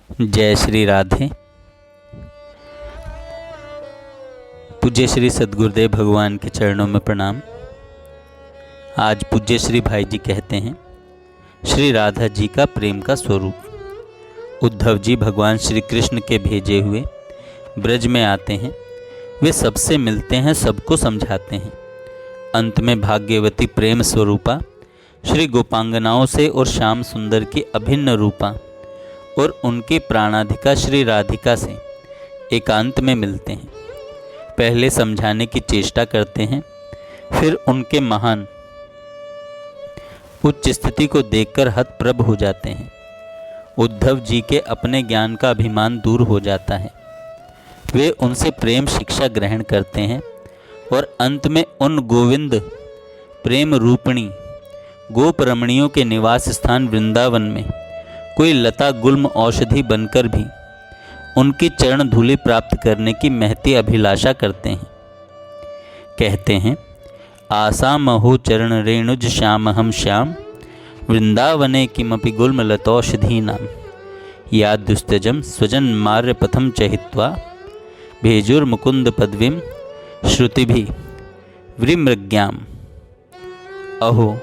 जय श्री राधे। पूज्य श्री सद्गुरुदेव भगवान के चरणों में प्रणाम। आज पूज्य श्री भाई जी कहते हैं, श्री राधा जी का प्रेम का स्वरूप। उद्धव जी भगवान श्री कृष्ण के भेजे हुए ब्रज में आते हैं। वे सबसे मिलते हैं, सबको समझाते हैं। अंत में भाग्यवती प्रेम स्वरूपा श्री गोपांगनाओं से और श्याम सुंदर की अभिन्न रूपा और उनकी प्राणाधिका श्री राधिका से एकांत में मिलते हैं। पहले समझाने की चेष्टा करते हैं, फिर उनके महान उच्च स्थिति को देखकर हतप्रभ हो जाते हैं। उद्धव जी के अपने ज्ञान का अभिमान दूर हो जाता है। वे उनसे प्रेम शिक्षा ग्रहण करते हैं और अंत में उन गोविंद प्रेम रूपिणी गोप रमणियों के निवास स्थान वृंदावन में कोई लता गुल्म औषधि बनकर भी उनकी चरण धूलि प्राप्त करने की महती अभिलाषा करते हैं। कहते हैं, आसा महो चरण रेणुज श्याम हम श्याम वृंदावने किमपि गुल्म लतौषधी नाम या दुस्तजम स्वजन मार्य पथम चहित्वा भेजुर्मुकुंद पदवीम श्रुतिभि व्रिमृग्याम। अहो,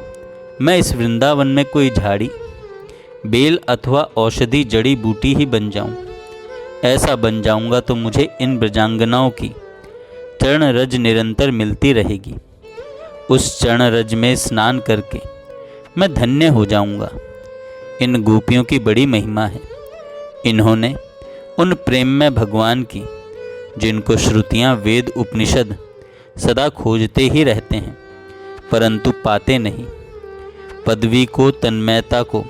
मैं इस वृंदावन में कोई झाड़ी बेल अथवा औषधि जड़ी बूटी ही बन जाऊं। ऐसा बन जाऊंगा तो मुझे इन ब्रजांगनाओं की चरण रज निरंतर मिलती रहेगी। उस चरण रज में स्नान करके मैं धन्य हो जाऊंगा। इन गोपियों की बड़ी महिमा है। इन्होंने उन प्रेम में भगवान की, जिनको श्रुतियाँ वेद उपनिषद सदा खोजते ही रहते हैं परंतु पाते नहीं, पदवी को, तन्मयता को,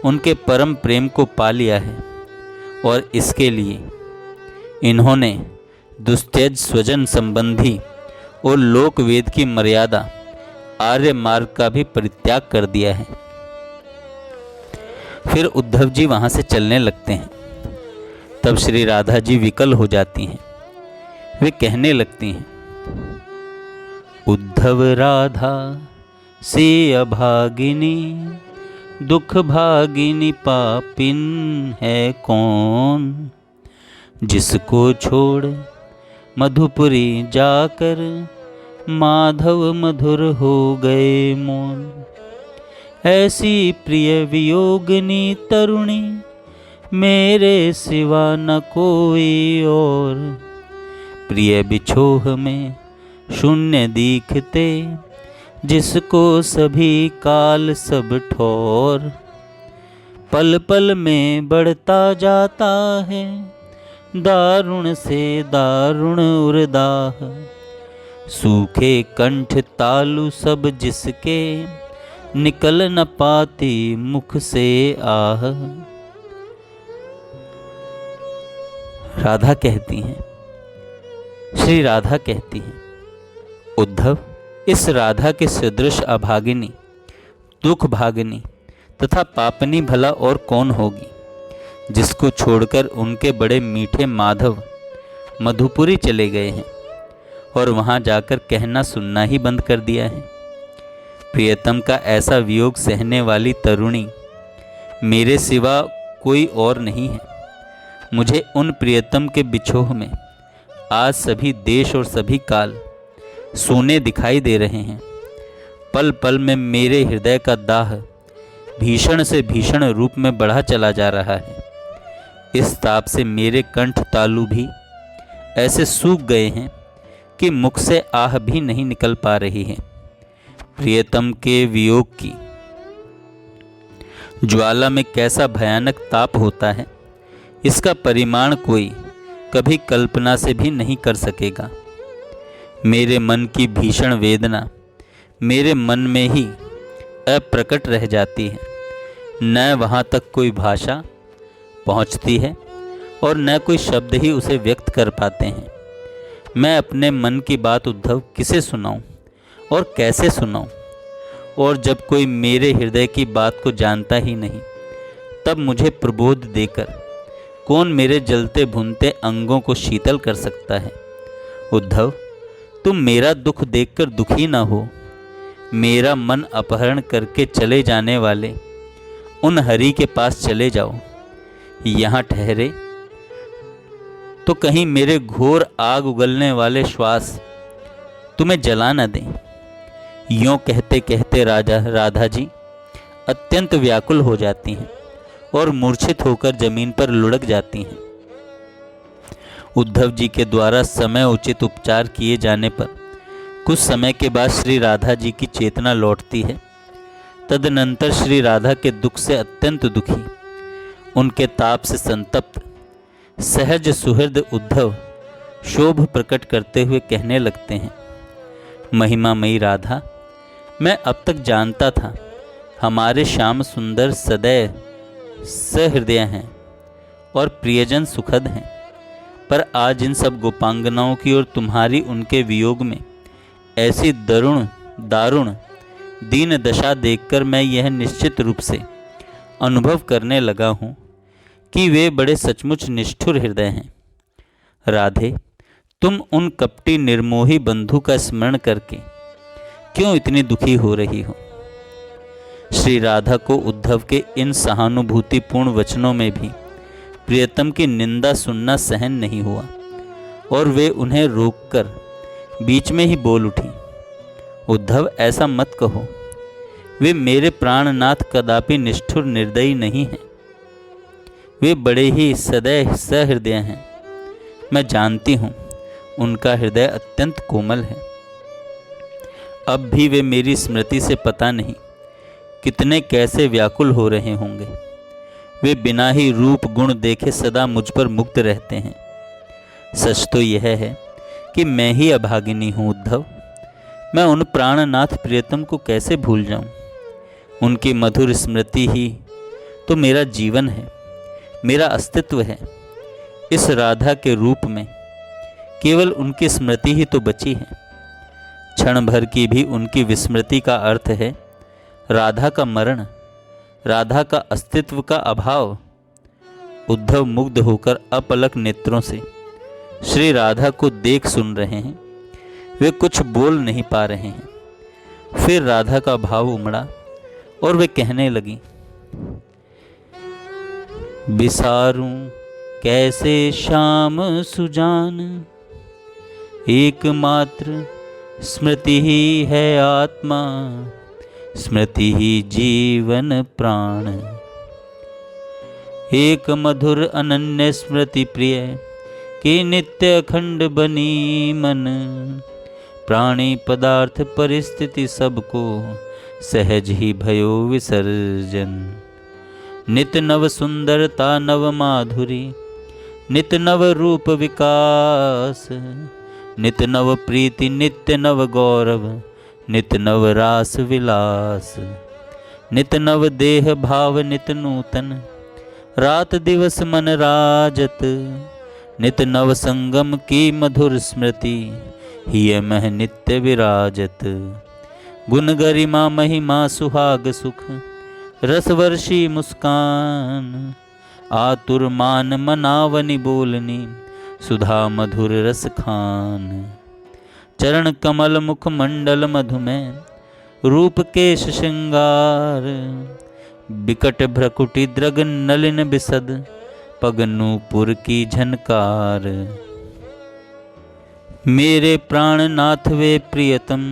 उनके परम प्रेम को पा लिया है। और इसके लिए इन्होंने दुस्त्यज स्वजन संबंधी और लोक वेद की मर्यादा आर्य मार्ग का भी परित्याग कर दिया है। फिर उद्धव जी वहां से चलने लगते हैं। तब श्री राधा जी विकल हो जाती हैं। वे कहने लगती हैं, उद्धव राधा से अभागिनी दुख भागिनी पापिन है कौन, जिसको छोड़ मधुपुरी जाकर माधव मधुर हो गए मौन। ऐसी प्रिय वियोगिनी तरुणी मेरे सिवा न कोई और, प्रिय बिछोह में शून्य दिखते जिसको सभी काल सब ठोर। पल पल में बढ़ता जाता है दारुण से दारुण उर्दाह, सूखे कंठ तालु सब जिसके निकल न पाती मुख से आह। राधा कहती हैं, श्री राधा कहती हैं, उद्धव, इस राधा के सदृश अभागिनी, दुख भागिनी तथा पापनी भला और कौन होगी, जिसको छोड़कर उनके बड़े मीठे माधव मधुपुरी चले गए हैं और वहां जाकर कहना सुनना ही बंद कर दिया है। प्रियतम का ऐसा वियोग सहने वाली तरुणी मेरे सिवा कोई और नहीं है। मुझे उन प्रियतम के बिछोह में आज सभी देश और सभी काल सोने दिखाई दे रहे हैं। पल पल में मेरे हृदय का दाह भीषण से भीषण रूप में बढ़ा चला जा रहा है। इस ताप से मेरे कंठ तालु भी ऐसे सूख गए हैं कि मुख से आह भी नहीं निकल पा रही है। प्रियतम के वियोग की ज्वाला में कैसा भयानक ताप होता है, इसका परिमाण कोई कभी कल्पना से भी नहीं कर सकेगा। मेरे मन की भीषण वेदना मेरे मन में ही अप्रकट रह जाती है। न वहाँ तक कोई भाषा पहुँचती है और न कोई शब्द ही उसे व्यक्त कर पाते हैं। मैं अपने मन की बात उद्धव किसे सुनाऊं और कैसे सुनाऊं? और जब कोई मेरे हृदय की बात को जानता ही नहीं, तब मुझे प्रबोध देकर कौन मेरे जलते भुनते अंगों को शीतल कर सकता है? उद्धव, तुम मेरा दुख देखकर दुखी ना हो। मेरा मन अपहरण करके चले जाने वाले उन हरि के पास चले जाओ। यहाँ ठहरे तो कहीं मेरे घोर आग उगलने वाले श्वास तुम्हें जला न दें। यों कहते कहते राधा जी अत्यंत व्याकुल हो जाती हैं और मूर्छित होकर जमीन पर लुढ़क जाती हैं। उद्धव जी के द्वारा समय उचित उपचार किए जाने पर कुछ समय के बाद श्री राधा जी की चेतना लौटती है। तदनंतर श्री राधा के दुख से अत्यंत दुखी, उनके ताप से संतप्त सहज सुहृद उद्धव शोभ प्रकट करते हुए कहने लगते हैं, महिमामयी राधा, मैं अब तक जानता था हमारे श्याम सुंदर सदैव सहृदय हैं और प्रियजन सुखद हैं, पर आज इन सब गोपांगनाओं की और तुम्हारी उनके वियोग में ऐसी दारुण दीन दशा देखकर मैं यह निश्चित रूप से अनुभव करने लगा हूँ कि वे बड़े सचमुच निष्ठुर हृदय हैं। राधे, तुम उन कपटी निर्मोही बंधु का स्मरण करके क्यों इतनी दुखी हो रही हो? श्री राधा को उद्धव के इन सहानुभूतिपूर्ण वचनों में भी प्रियतम की निंदा सुनना सहन नहीं हुआ और वे उन्हें रोककर बीच में ही बोल उठी, उद्धव, ऐसा मत कहो। वे मेरे प्राणनाथ कदापि निष्ठुर निर्दयी नहीं हैं। वे बड़े ही सदैव सहृदय हैं। मैं जानती हूँ उनका हृदय अत्यंत कोमल है। अब भी वे मेरी स्मृति से पता नहीं कितने कैसे व्याकुल हो रहे होंगे। वे बिना ही रूप गुण देखे सदा मुझ पर मुक्त रहते हैं। सच तो यह है कि मैं ही अभागिनी हूँ उद्धव। मैं उन प्राणनाथ प्रियतम को कैसे भूल जाऊं? उनकी मधुर स्मृति ही तो मेरा जीवन है, मेरा अस्तित्व है। इस राधा के रूप में केवल उनकी स्मृति ही तो बची है। क्षण भर की भी उनकी विस्मृति का अर्थ है राधा का मरण, राधा का अस्तित्व का अभाव। उद्धव मुग्ध होकर अपलक नेत्रों से श्री राधा को देख सुन रहे हैं। वे कुछ बोल नहीं पा रहे हैं। फिर राधा का भाव उमड़ा और वे कहने लगी, बिसारूं कैसे श्याम सुजान, एकमात्र स्मृति ही है आत्मा, स्मृति ही जीवन प्राण। एक मधुर अनन्य स्मृति प्रिय कि नित्य अखंड बनी मन, प्राणी पदार्थ परिस्थिति सबको सहज ही भयो विसर्जन। नित नव सुंदरता नव माधुरी, नित नव रूप विकास, नित नव प्रीति नित्य नव गौरव, नित नव रास विलास। नित नव देह भाव नित नूतन, रात दिवस मन राजत। नित नव संगम की मधुर स्मृति, हिय मह नित्य विराजत। गुण गरिमा महिमा सुहाग सुख, रसवर्षी मुस्कान। आतुर मान मनावनी बोलनी, सुधा मधुर रस खान। चरण कमल मुख मंडल मधुमेह, रूप केश श्रृंगार। बिकट भ्रकुटी द्रग नलिन बिसद, पग नूपुर की झनकार। मेरे प्राणनाथ वे प्रियतम,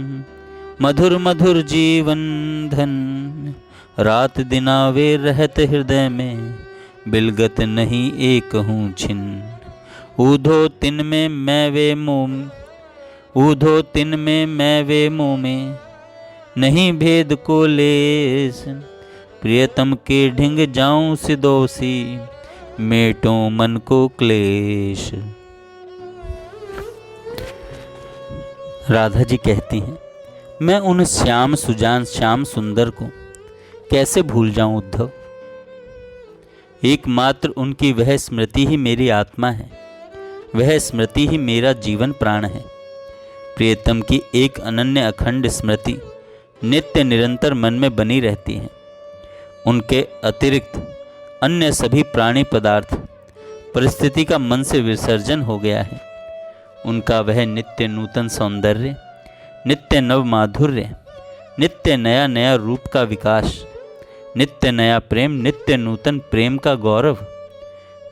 मधुर मधुर जीवन धन। रात दिना वे रहत हृदय में, बिलगत नहीं एक हूँ छिन। ऊधो तिन में मैं वे मोम, ऊधो तिन में मैं वे मोमे, नहीं भेद को लेस। प्रियतम के ढिंग जाऊं सिदोसी, मेटो मन को क्लेश। राधा जी कहती हैं, मैं उन श्याम सुजान श्याम सुंदर को कैसे भूल जाऊं उद्धव। एकमात्र उनकी वह स्मृति ही मेरी आत्मा है, वह स्मृति ही मेरा जीवन प्राण है। प्रियतम की एक अनन्य अखंड स्मृति नित्य निरंतर मन में बनी रहती है। उनके अतिरिक्त अन्य सभी प्राणी पदार्थ परिस्थिति का मन से विसर्जन हो गया है। उनका वह नित्य नूतन सौंदर्य, नित्य नव माधुर्य, नित्य नया नया रूप का विकास, नित्य नया प्रेम, नित्य नूतन प्रेम का गौरव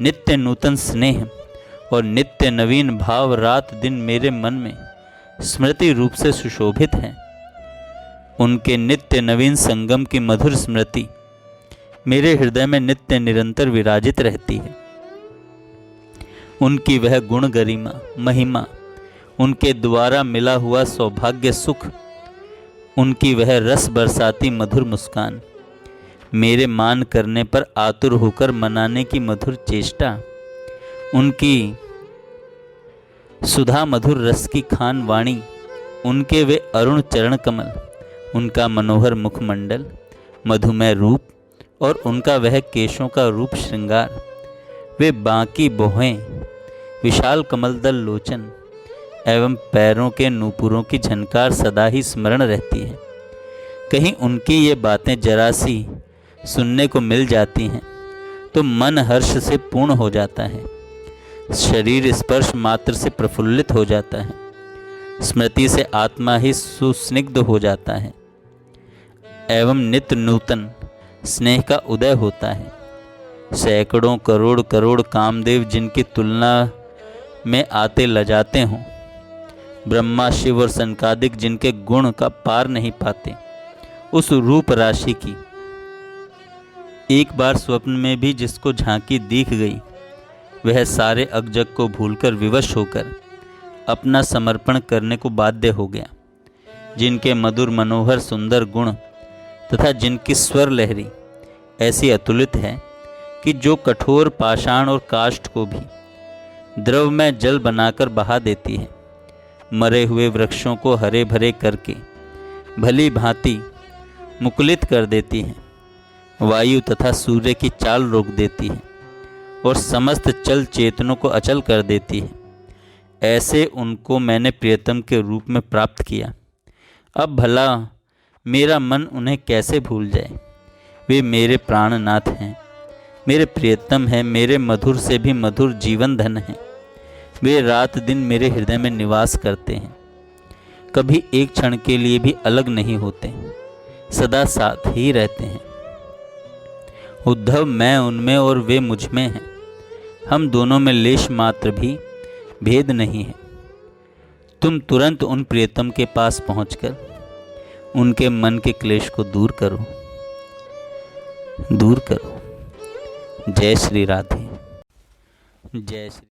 नित्य नूतन स्नेह और नित्य नवीन भाव रात दिन मेरे मन में स्मृति रूप से सुशोभित हैं। उनके नित्य नवीन संगम की मधुर स्मृति मेरे हृदय में नित्य निरंतर विराजित रहती है। उनकी वह गुण गरिमा महिमा, उनके द्वारा मिला हुआ सौभाग्य सुख, उनकी वह रस बरसाती मधुर मुस्कान, मेरे मान करने पर आतुर होकर मनाने की मधुर चेष्टा, उनकी सुधा मधुर रस की खान वाणी, उनके वे अरुण चरण कमल, उनका मनोहर मुखमंडल, मधुमय रूप और उनका वह केशों का रूप श्रृंगार, वे बांकी बोहें, विशाल कमलदल लोचन एवं पैरों के नूपुरों की झनकार सदा ही स्मरण रहती है। कहीं उनकी ये बातें जरा सी सुनने को मिल जाती हैं तो मन हर्ष से पूर्ण हो जाता है, शरीर स्पर्श मात्र से प्रफुल्लित हो जाता है, स्मृति से आत्मा ही सुस्निग्ध हो जाता है एवं नित्य नूतन स्नेह का उदय होता है। सैकड़ों करोड़ करोड़ कामदेव जिनकी तुलना में आते लजाते हों, ब्रह्मा शिव और सनकादिक जिनके गुण का पार नहीं पाते, उस रूप राशि की एक बार स्वप्न में भी जिसको झांकी दिख गई, वह सारे अगजग को भूलकर विवश होकर अपना समर्पण करने को बाध्य हो गया। जिनके मधुर मनोहर सुंदर गुण तथा जिनकी स्वर लहरी ऐसी अतुलित है कि जो कठोर पाषाण और काष्ठ को भी द्रव में जल बनाकर बहा देती है, मरे हुए वृक्षों को हरे भरे करके भली भांति मुकुलित कर देती है, वायु तथा सूर्य की चाल रोक देती है और समस्त चल चेतनों को अचल कर देती है, ऐसे उनको मैंने प्रियतम के रूप में प्राप्त किया। अब भला मेरा मन उन्हें कैसे भूल जाए। वे मेरे प्राणनाथ हैं, मेरे प्रियतम हैं, मेरे मधुर से भी मधुर जीवन धन हैं। वे रात दिन मेरे हृदय में निवास करते हैं, कभी एक क्षण के लिए भी अलग नहीं होते, सदा साथ ही रहते हैं। उद्धव, मैं उनमें और वे मुझ में हैं, हम दोनों में लेश मात्र भी भेद नहीं है। तुम तुरंत उन प्रियतम के पास पहुंचकर उनके मन के क्लेश को दूर करो, दूर करो। जय श्री राधे, जय श्री